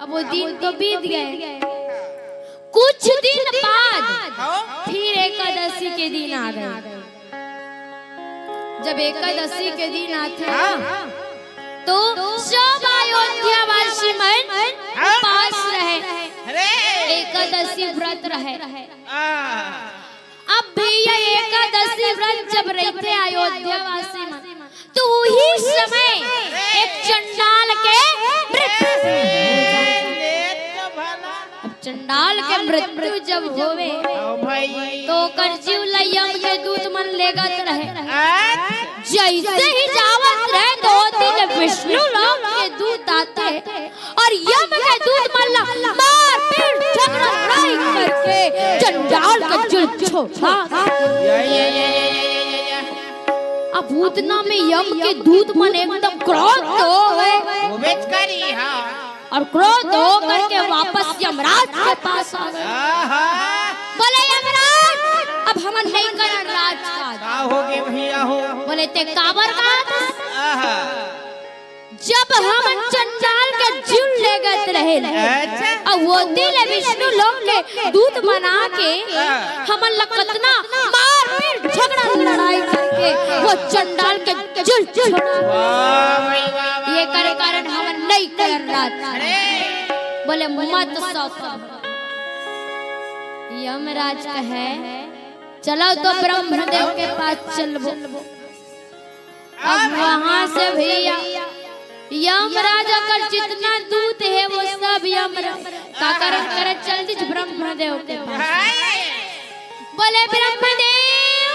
अब वो दिन तो बीत गए। कुछ दिन बाद फिर एकादशी के दिन आ गए। जब एकादशी के दिन आते तो सब अयोध्यावासी मन उपास रहे, एकादशी व्रत रहे। अब भैया एकादशी व्रत जब रहते अयोध्यावासी मन, तो वही समय एक चंडाल के चंडाल के मृत्यु जब होवे तो कर जीव यम के दूत मन लेगत रहे। जैसे ही जावत रहे दो दिन विष्णु लोक के दूत आते और यम के दूत मन मार पीट झगड़ा लड़ाई करके चंडाल का जुल्म छोड़ा। अब भूतना में यम के दूत मन एकदम क्रोध हो गए और क्रोध हो करके वापस यमराज के पास आ गए। बोले यमराज अब हम नहीं कर राजकाज। बोले ते काबर का जब हम चंडाल के जुल ले गए रहे अब वो दिल विष्णु लोग के दूत बना के हम लकतना मार पीट झगड़ा लड़ाई करके वो चंडाल के जुल छोड़ा। ये कर कारण हम नहीं कर रहा। बोले मत सौंपो। यमराज कहे चलो तो ब्रह्मदेव के पास चलबो। अब वहां से भैया यमराज अगर जितना दूत है वो सब यमराज का करे चल दी ब्रह्मदेव के पास। बोले ब्रह्मदेव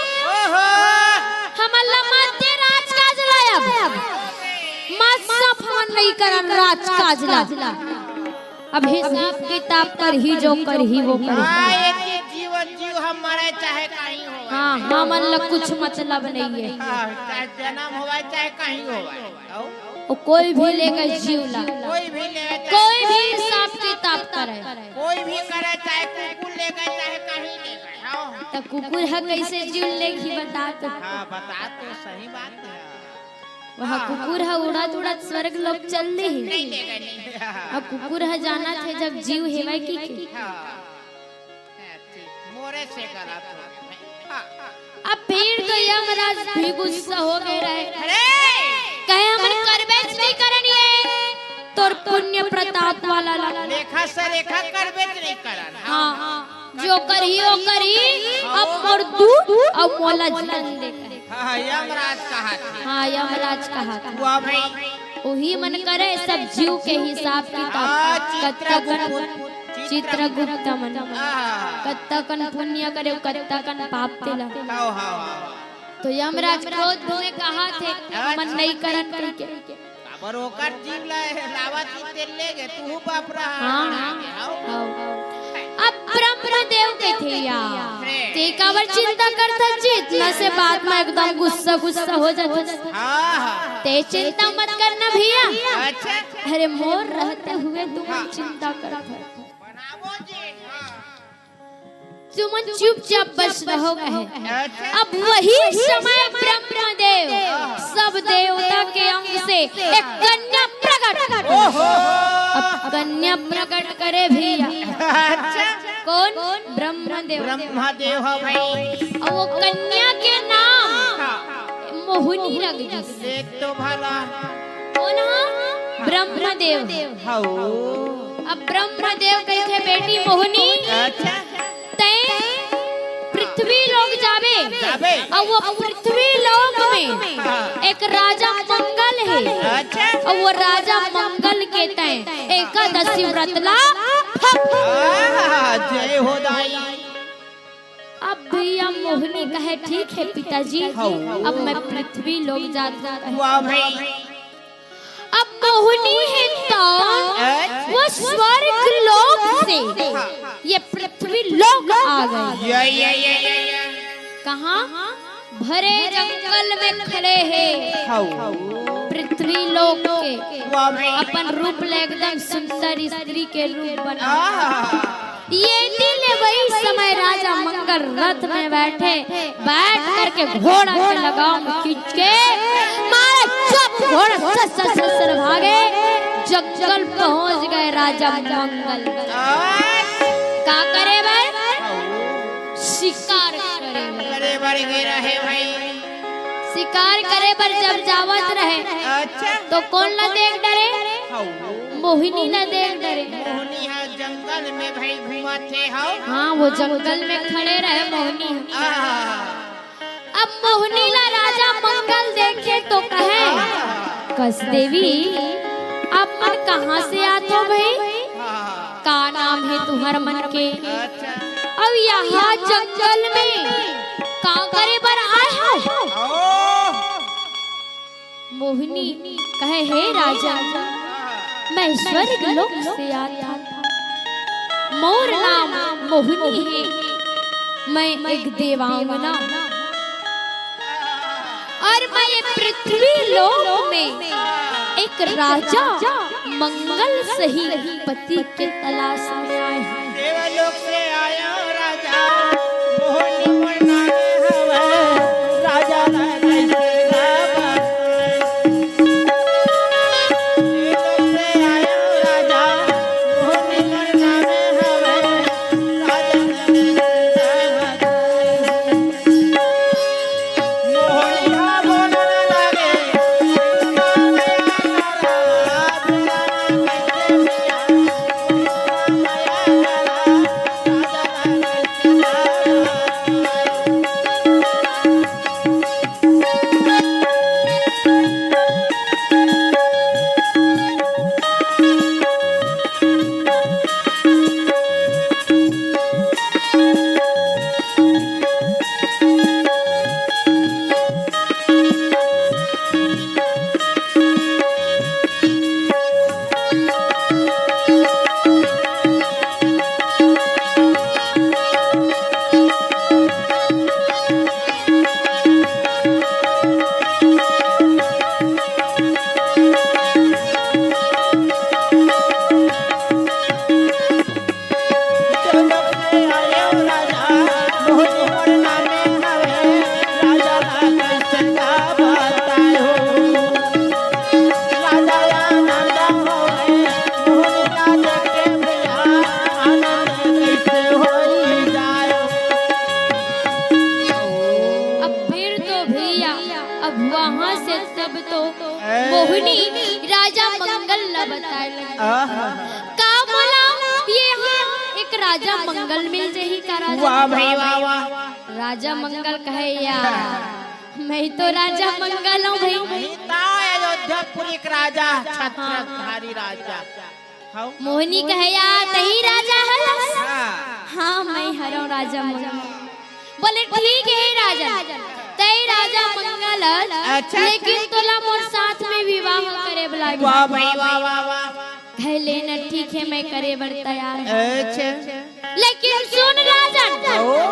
हम मध्य राजकाज लायब मत सफल नहीं करन राजकाज ला। अब हिसाब किताब कर ही जो कर ही वो कर। जीवन जीव हम मरे चाहे कहीं हो। हाँ हमन लग कुछ मतलब नहीं है। चाहे जन्म होवे चाहे कहीं होवे। कोई भी लेकर जीव ला, कोई भी हिसाब किताब करे, कोई भी करे चाहे कुकुर ले गए चाहे कहीं ले गए। तो कुकुर है कैसे जीव लेगी बता तो। बता तो सही बात है। वह कुकुर है उड़त उड़त स्वर्ग लोक चल ली। अब कुकुर है जाना थे जब जीव हेवे की मोरे से गलत हो। अब फिर तो यमराज भी गुस्सा हो गए रहे। कहे हम करबेच नहीं करनी है तोर पुण्य प्रताप वाला लेखा से लेखा करबेच नहीं करन। हाँ जो करी वो करी अब और दूध अब मोला जलन देकर। यमराज कहा था। हाँ यमराज कहा था। हुआ भाई वही मन करे सब जीव के हिसाब किताब। चित्रगुप्त मन कत्तकन पुण्य करे कत्तकन पाप तेला। तो यमराज क्रोध में कहा थे मन नहीं करन करके पर ओकर जीव लावत तेल ले गे तू बाप रहा। अब ब्रह्मदेव के थे यार ते काबर चिंता करता जितना से बात में एकदम गुस्सा हो जाता। ते चिंता मत करना भैया। अरे मोर रहते हुए तुम चिंता करता तुम चुपचाप बस रहो कहे। अब वही समय ब्रह्मदेव सब देवता के अंग से एक कन्या प्रकट। अब कन्या प्रकट करे भैया। कौन? ब्रह्मदेव। ब्रह्मदेव हो भाई। अब वो कन्या के नाम मोहिनी रख दी। देख तो भला कौन? ब्रह्मदेव। अब ब्रह्मदेव कहे बेटी मोहिनी पृथ्वी लोक जावे और वो पृथ्वी लोक में एक राजा मंगल है और वो राजा मंगल के तय एकादशी व्रत ला। जय हो दाई। अब भैया मोहिनी कहे ठीक है पिताजी अब मैं पृथ्वी लोक जाता हूँ। अब मोहिनी है तो वो स्वर्ग लोक से ये पृथ्वी लोक आ गई। कहाँ? भरे जंगल में खड़े हैं पृथ्वी लोक के अपन रूप ले एकदम सुंदर स्त्री के रूप बना। ये दिल वही समय राजा मंगल रथ में बैठ करके घोड़ा के लगाम खींच के मारे चुप घोड़ा सर भागे जंगल पहुंच गए राजा मंगल। का करे भाई? शिकार करे भाई। शिकार करे पर जब जावत रहे अच्छा तो कौन न देख डरे? मोहिनी न देख डरे। मोहिनी है जंगल में भाई घुमाते हो। हाँ वो जंगल में खड़े रहे मोहिनी। अब मोहिनी ला राजा मंगल देखे तो कहे कस देवी आप मन कहाँ से आते हो भाई? का नाम है तुम्हार मन के? अब यहाँ जंगल में का करे बर आए हो? मोहिनी कहे हे राजा मैं स्वर्ग लोक से आता था। मोर नाम मोहिनी है, मैं एक देवांगना और मैं ये पृथ्वी लोक में एक राजा मंगल सही पति के तलाश में आए हैं। देवलोक से आया राजा मोहिनी मरना हवा राजा मोहिनी राजा मंगल न बताए का बोला ये एक राजा मंगल मिल जही का राजा। वाह भाई वाह। राजा मंगल कहे यार मैं तो राजा मंगल हूँ भाई। अयोध्यापुरी राजा छत्रधारी राजा। मोहिनी कहे यार तही राजा है। हाँ मैं हरो राजा मंगल। बोले ठीक है राजा तई राजा मंगल अच्छा, लेकिन तोला मोर साथ में विवाह करे बुला। वाह भाई वाह वाह वाह। कह लेना ठीक है मैं करे बर तैयार। अच्छा लेकिन सुन राजन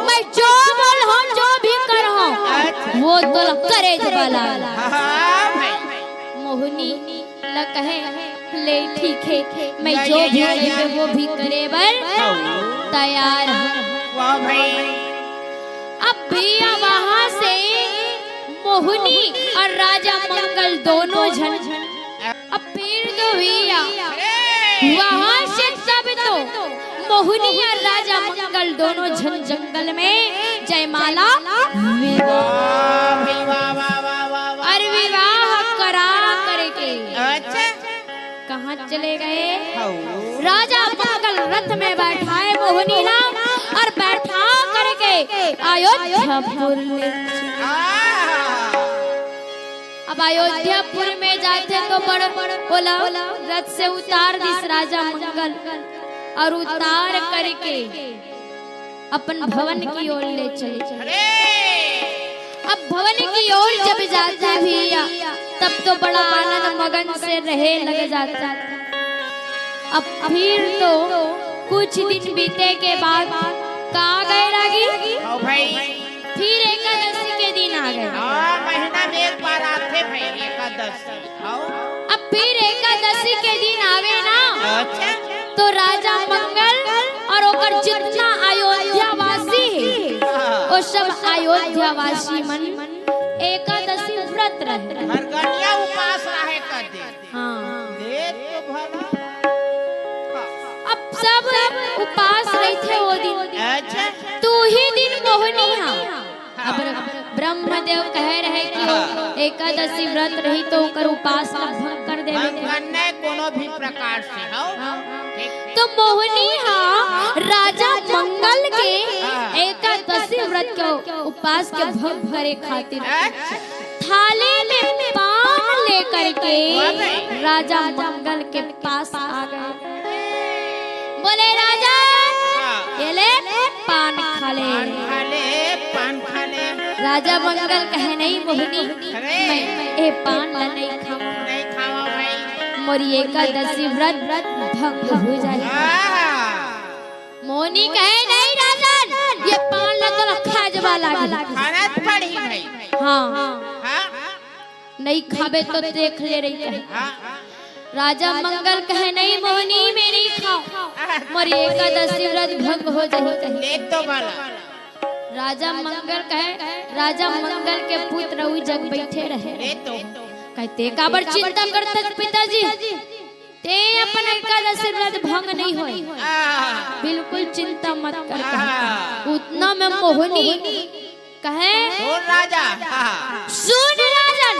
मैं जो बोल हूँ जो भी कर हूँ वो तो करे वाला। मोहिनी ल कहे ले ठीक है मैं जो भी कहे वो भी करे बर तैयार हूँ। वाह भाई। अब भैया वहाँ से मोहिनी और राजा मंगल दोनों जन अब फिर दो भैया वहाँ से तब तो मोहिनी और राजा मंगल दोनों जन जंगल में जयमाला और विवाह करा करके कहाँ चले गए? राजा मंगल रथ में बैठाए मोहिनी नाम और बैठा करके अयोध्यापुर में। अब अयोध्यापुर में जाते तो बड़ बोला रथ से उतार दिस राजा मंगल और उतार करके अपन भवन की ओर ले चले। अब भवन की ओर जब जाते भैया तब तो बड़ा आनंद मगन से रहे लग जाता। अब फिर तो कुछ दिन बीते के बाद कहाँ गए रागी? फिर एकादशी के दिन आ गए। महीना में एक बार आते भाई एकादशी। अब फिर एकादशी के दिन आवे ना तो राजा मंगल और ओकर जितना अयोध्यावासी है वो सब अयोध्यावासी मन एकादशी व्रत रहे। हरगनिया उपास रहे कर दे। हाँ दे तो सब उपास रही थे वो दिन। अच्छा तू ही दिन मोहनी हाँ। अब ब्रह्मदेव कह रहे कि एकादशी व्रत रही तो ओकर उपासना भंग कर देवे के। करने कोनो भी प्रकार से हो तो मोहनी हाँ राजा मंगल के एकादशी व्रत के उपास के भंग करे खातिर थाले में पान लेकर के राजा मंगल के पास आ गए। बोले राजा ये ले पान खा ले। पान खा ले। राजा मंगल कहे नहीं मोहिनी मैं ये पान ला नहीं खाऊं भाई मोरी एकादशी व्रत भंग हो जाए। मोहिनी कहे नहीं राजन ये पान ला तो रखा जवा लागी खाना पड़ी भाई। हाँ नहीं खाबे तो देख ले रही है। राजा मंगल कहे नहीं मोहिनी मेरी खाओ मोरी एकादशी व्रत भंग हो जाए। ले तो वाला राजा मंगल कहे राजा मंगल के पुत्र उस जग बैठे रहे। ले तो कहते काबर चिंता करते पिताजी ते अपन एकादशी व्रत भंग नहीं होई। बिल्कुल चिंता मत कर। उतना में मोहिनी कहे राजा सुन राजन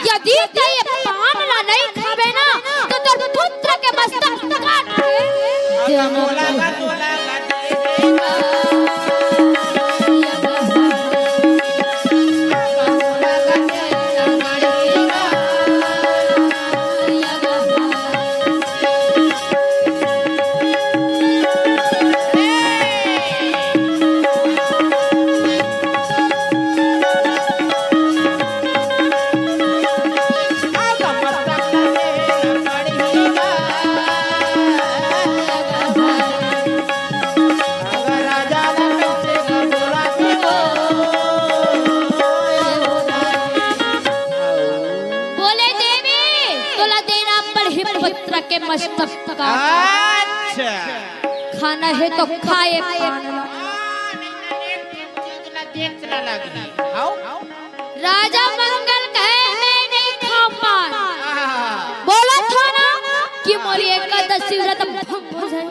यदि ते ये पान ला नहीं खाबे ना तो तोर पुत्र के मस्तक काट के मस्तक का। अच्छा खाना है तो खाए पान राजा मंगल कहे मैं नहीं खाऊं पान। बोला था ना कि मोरी एकादशी व्रत भंग हो जाए।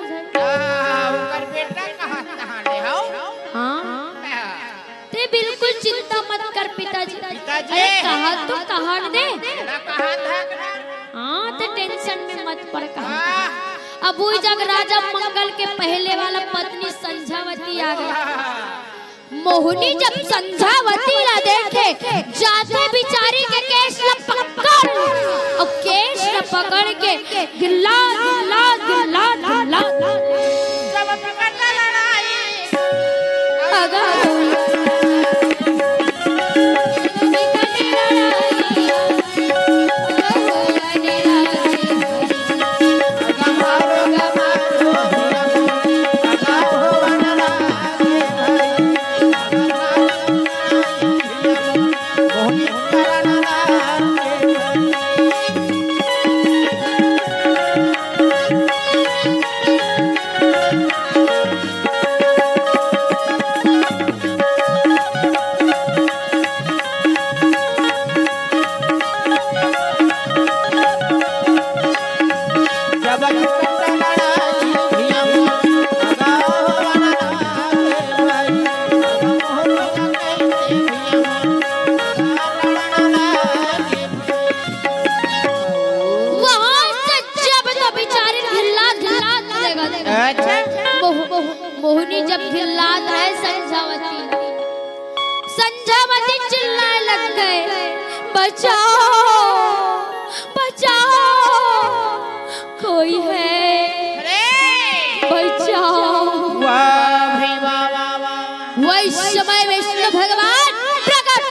हाँ ते बिल्कुल चिंता मत कर पिताजी। अरे कहा तो कहा दे। हाँ तो टेंशन में मत पड़। कहा अब वही जग राजा मंगल के पहले वाला पत्नी संध्यावती आ गई। मोहिनी जब संध्यावती ला देखे जाते बिचारी के केश ला पकड़ और केश ला पकड़ के गिल्ला गिल्ला गिल्ला गिल्ला मोहिनी जब चिल्लात है संध्यावती चिल्लाने लग गए बचाओ बचाओ कोई है बचाओ। वही समय विष्णु भगवान प्रकट।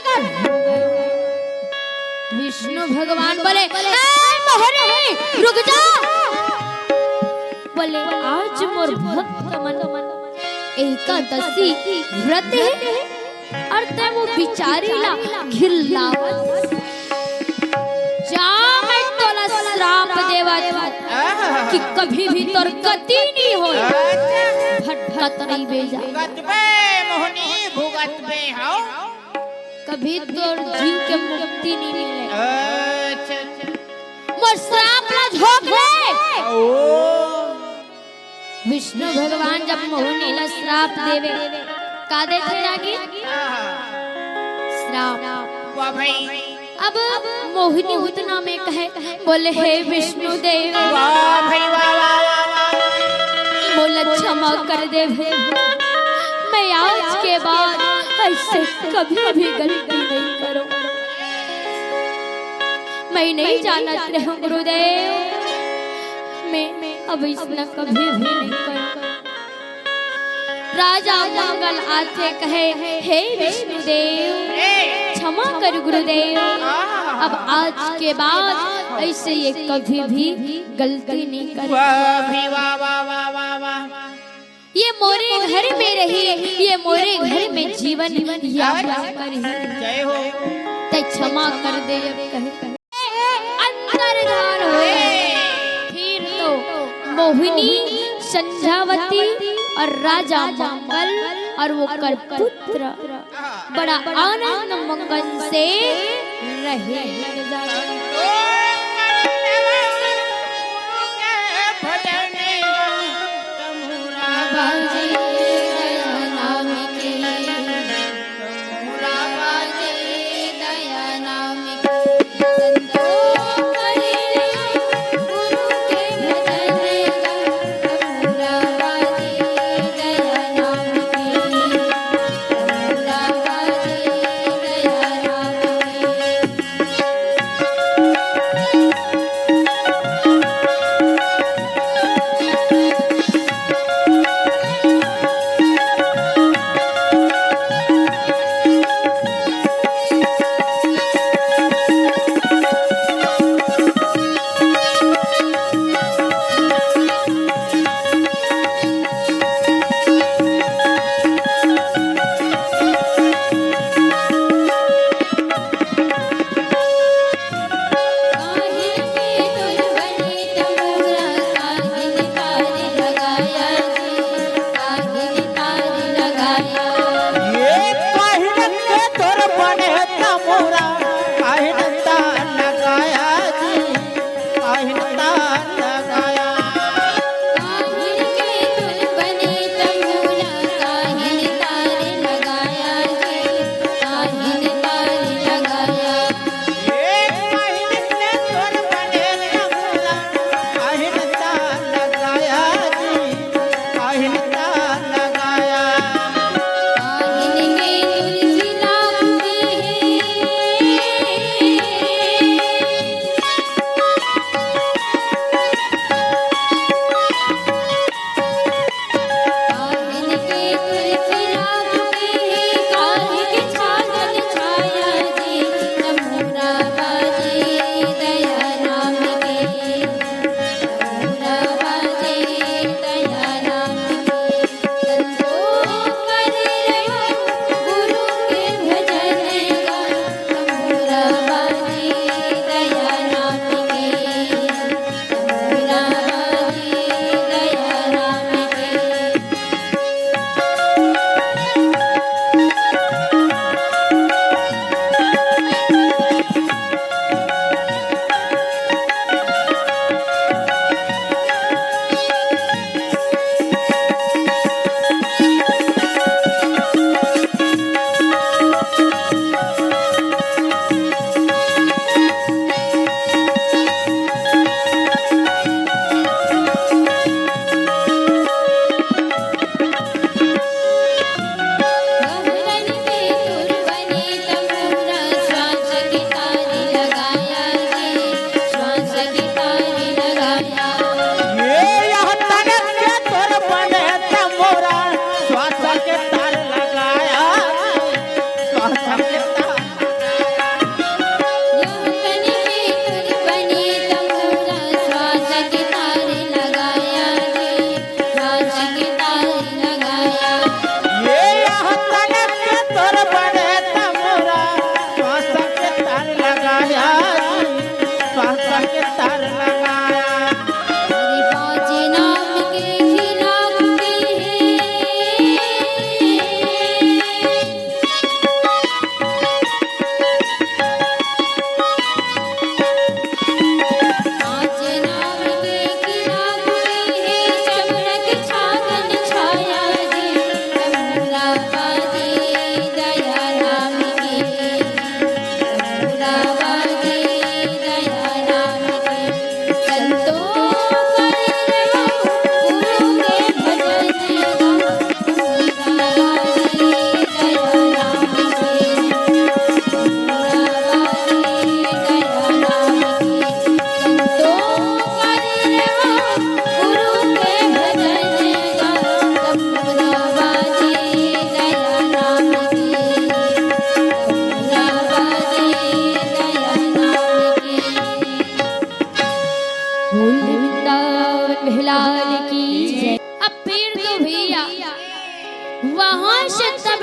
विष्णु भगवान बोले मोहिनी रुक जा। बोले आज मोर भक्त मन एकादशी व्रत है और ते वो बिचारी ला घिरला जा मैं तोला श्राप देवा था कि कभी भी तोर गति नहीं हो भटकत नहीं बेजा मोहिनी भुगत में हो कभी तोर जीव के मुक्ति नहीं मिले। मोर श्राप ला झोंक दे। विष्णु भगवान जब मोहिनी ला श्राप देवे का देते रागी श्राप। वाह भाई अब मोहिनी उतना में कहे बोले हे विष्णु देव वाह भाई वाह वाह वाह वाह। बोला क्षमा कर दे मैं आज के बाद ऐसे कभी भी गलती नहीं करूं। मैं नहीं जानत रहे हूं गुरुदेव मैं अब इसना कभी भी नहीं करूं। राजा मंगल आते कहे हे विष्णुदेव क्षमा कर गुरुदेव अब आज के बाद ऐसे ये कभी भी गलती नहीं करें। वाह भाई वाह वाह वाह वाह वाह। ये मोरे घर में रही ये मोरे घर में जीवन यापन करी जय हो ते क्षमा कर दे कहे अंतर्धान हुए। फिर तो मोहिनी संध्यावती और राजा मंगल और वो कर पुत्र बड़ा आनंद मंगन से रहे।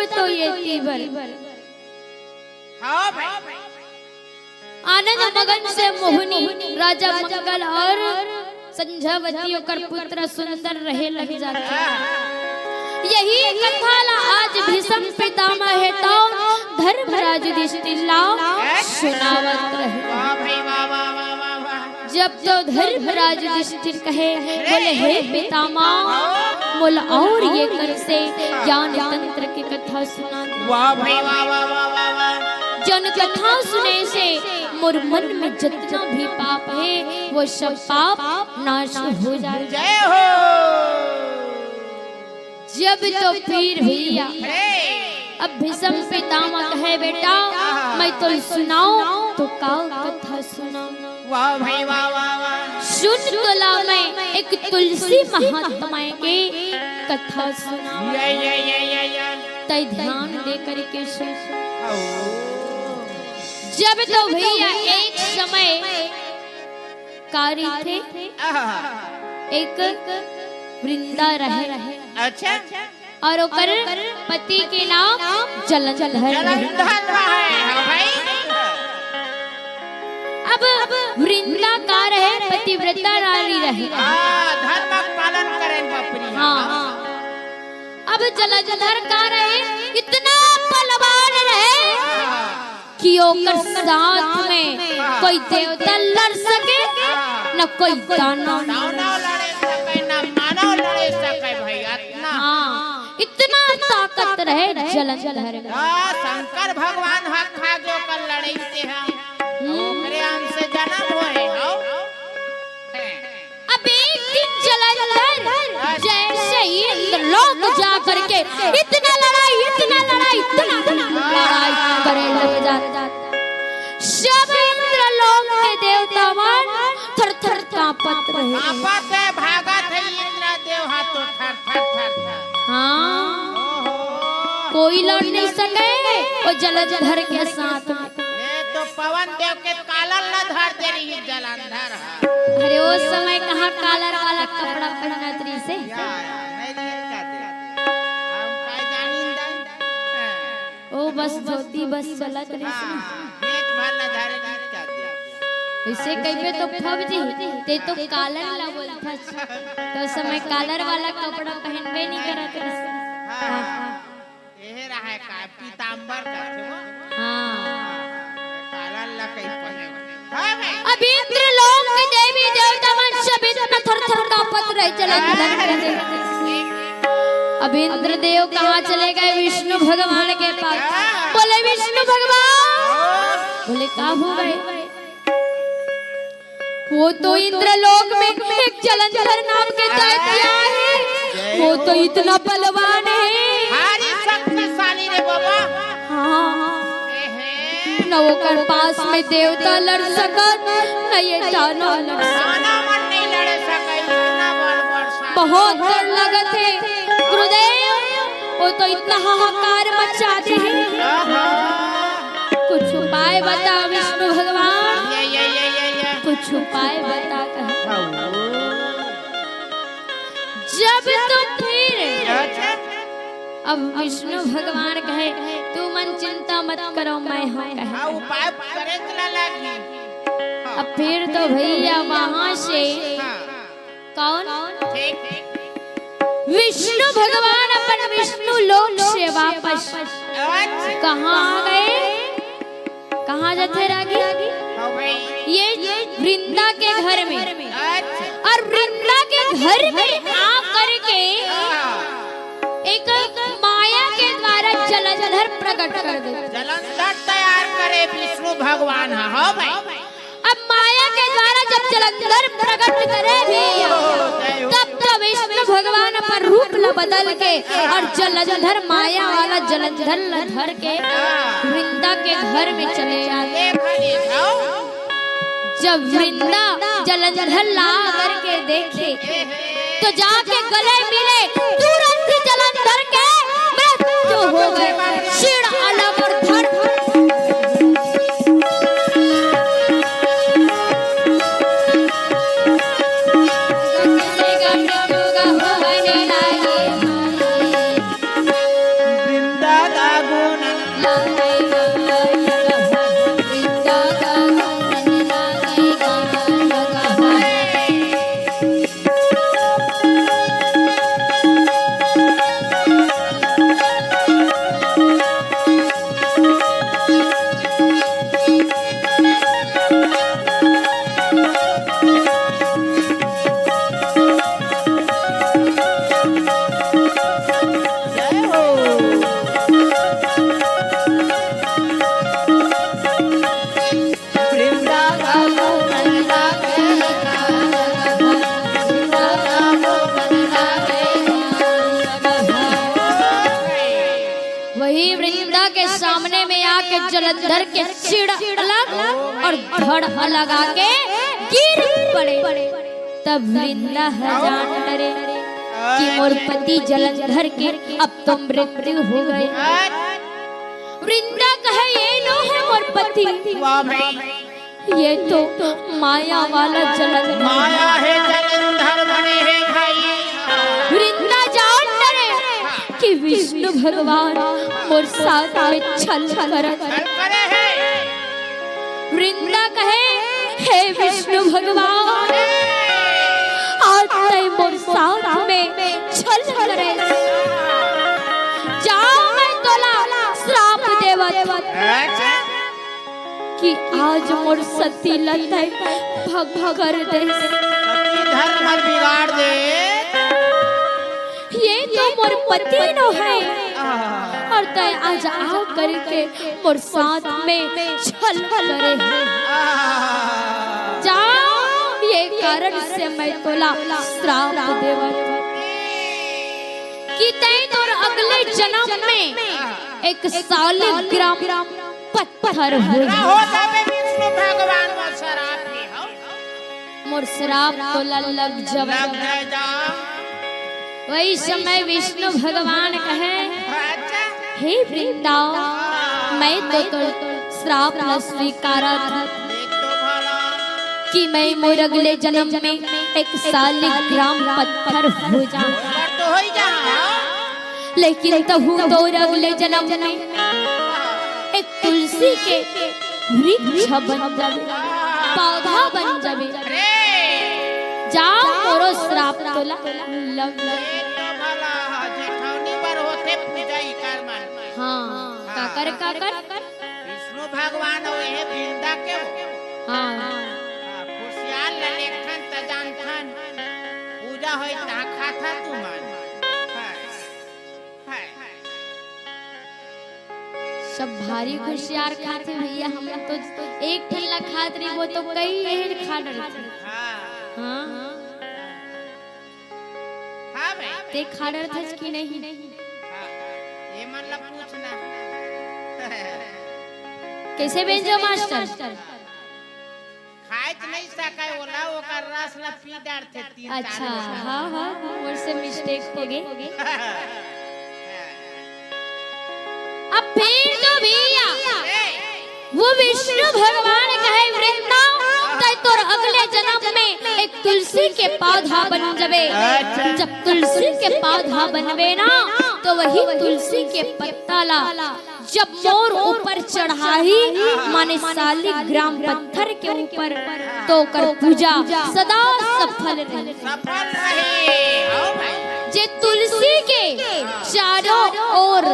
तो ये तीवर हाँ भाई आनंद मगन से मोहिनी राजा मंगल और संध्यावती होकर पुत्र सुंदर रहे लग जाते। यही कथा आज भीष्म पितामह है तो धर्मराज युधिष्ठिर सुनावत रहे। वाह भाई वाह वाह वाह वाह वाह जब तो धर्मराज युधिष्ठिर कहे बोले हे पितामह बोल और ये कर से ज्ञान तंत्र की कथा सुना दो। वाह भाई वाह वाह वाह वाह वाह जन कथा सुने से मोर मन में जितना भी पाप है वो सब पाप नाश हो जाए। जय हो जब तो फिर भैया अरे अब भीष्म पितामह कहे बेटा मैं तो सुनाऊं तो काल कथा सुनाऊं। वाह भाई वाह वाह वाह सुन तुला मैं एक तुलसी महात्मा के कथा सुनाऊं। या तय ध्यान दे करके सुन। जब तो भैया एक समय कारी थे एक वृंदा रहे अच्छा और ओकर पति के नाम जलंधर रहे। जलंधर है भाई अब वृंदा का रहे पतिव्रता नारी रहे। धर्म पालन करें बापरी हाँ अब जलंधर का रहे इतना बलवान रहे कि ओकर साथ में कोई देवता लड़ सके न कोई दानव लड़े सके ना मानव लड़े सके भाई इतना हाँ इतना ताकत रहे जलंधर में। शंकर भगवान हाथ खा जो कर लड़ते हैं ओकरे अंश से जन्म होए हो अब एक दिन जलंधर जैसे ही इंद्रलोक जा करके इतना लड़ाई करे लग जाता। सब इंद्रलोक के देवतावान थर-थर कांपत रहे। आपत है भागत है इंद्र देव हाथ थर थर थर हाँ कोई लड़ नहीं सके वो जलंधर के साथ में। ये तो पवन देव के कालर न धर दे रही जलंधर अरे वो समय कहाँ कालर वाला कपड़ा पहना तरी से नहीं कहते हम काय जानिंदा ओ बस धोती बस चलत रही से पेट भर न धरे नहीं कहते वैसे कहीं तो फौजी ते तो कालर ला बोलता तो समय कालर वाला कपड़ा पहनबे नहीं करत रही से। हां ये रहा का पीतांबर कहते हो हाँ कालर ला कई पहने हां भाई अब इंद्रलोक के देवी देवता मन सब इतना थर-थर कांपत रहे जलंधर के देखते। अब इंद्रदेव कहाँ चले गए विष्णु भगवान के पास। बोले विष्णु भगवान बोले कहाँ हो गए वो तो इंद्रलोक में एक जलंधर नाम के दैत्य है वो तो इतना बलवान है हारी शक्तिशाली रे बाबा हाँ एहे न ओकर पास में देवता लड़ सकत न ये दानव लड़ सकत। खाना मन नहीं लड़े सके इतना बड़ सा बहुत डर लगत है गुरुदेव वो तो इतना हाहाकार मचा दे है। कुछ उपाय बता विष्णु भगवान ये कुछ उपाय बता कहे। जब तो फिर अब विष्णु भगवान कहे तू मन चिंता मत करो मैं हूँ कहे। हां उपाय करे चला लगी अब फिर तो भैया वहां से कौन ठीक विष्णु भगवान अपन विष्णु लोक से वापस कहाँ आ गए कहाँ जाते रागी हां भाई ये वृंदा के घर में और वृंदा के घर में आ करके एक माया के द्वारा जलंधर प्रकट कर दे। जलंधर तैयार करे विष्णु भगवान हां भाई अब माया के द्वारा जब जलंधर प्रकट करे भी तब तो विष्णु भगवान अपन रूप ला बदल के और जलंधर माया वाला जलंधर ला धर के वृंदा के घर में चले आते। जब वृंदा जलंधर ला करके देखे तो जाके गले मिले तुरंत जलंधर के मृत्यु हो गए सिर अलग और धड़ वृंदा जलंधर के सिर अलग और धड़ लगा के गिर पड़े। तब वृंदा जान डरे कि मोर पति जलंधर के अब तो मृत्यु हो गए। वृंदा कहे ये नो है मोर पति, वाह भाई, ये तो माया वाला जलंधर, माया है जलंधर बने है भाई। वृंदा जान डरे कि विष्णु भगवान मोर साथ में छल करे है। वृंदा कहे हे विष्णु भगवान आज तय मोर साथ में छल करे, जाओ मैं तोला श्राप देवत कि आज मोर सती लताई भग कर दे, सती धर्म बिगाड़ दे। ये तो मोर पति न है और तय आज आ करके मोर साथ में छल करे। जाओ ये कारण से मैं तोला श्राप देवत कि तय तोर अगले जन्म में एक सालिग्राम पत्थर हो जाए। विष्णु भगवान वो शराब पी हो, मोर श्राप तोला लग जावे। वही समय विष्णु भगवान कहे हे वृंदा मैं तो श्राप न स्वीकारा था कि मैं मोर अगले जन्म में एक सालिग्राम पत्थर हो जाऊं, लेकिन तहु तोर अगले जन्म में एक तुलसी के वृक्ष बन जावे, पौधा बन जावे। जाओ मोरो श्राप तोला लग काकर काकर विष्णु भगवान हो ये वृंदा के खुशियाल ललेखन तजानथन पूजा होई ता खाता तू मान सब भारी खुशियार खाते भैया, हम तो एक ठल्ला खात रही, वो तो कई एहन खा डरते। हाँ हाँ भाई ते खा डरते कि नहीं? ये मतलब पूछना कैसे भेजो मास्टर? खाइत नहीं सका ओला ओकर रस ला पी डारते तीन। अच्छा हाँ हाँ मुझसे मिस्टेक हो गई। अब फिर तो भैया वो विष्णु भगवान कहे वृंदा तय तोर अगले जन्म में एक तुलसी के पौधा बन जावे। जब तुलसी के पौधा बनवे ना तो वही तुलसी के पत्ता ला जब मोर ऊपर चढ़ाई माने सालिग्राम पत्थर के ऊपर तो कर पूजा सदा सफल रहे। जे तुलसी के चारों ओर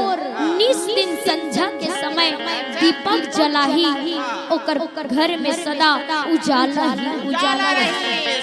निस दिन संध्या के समय दीपक जलाही ओकर घर में सदा उजाला ही उजाला रहे।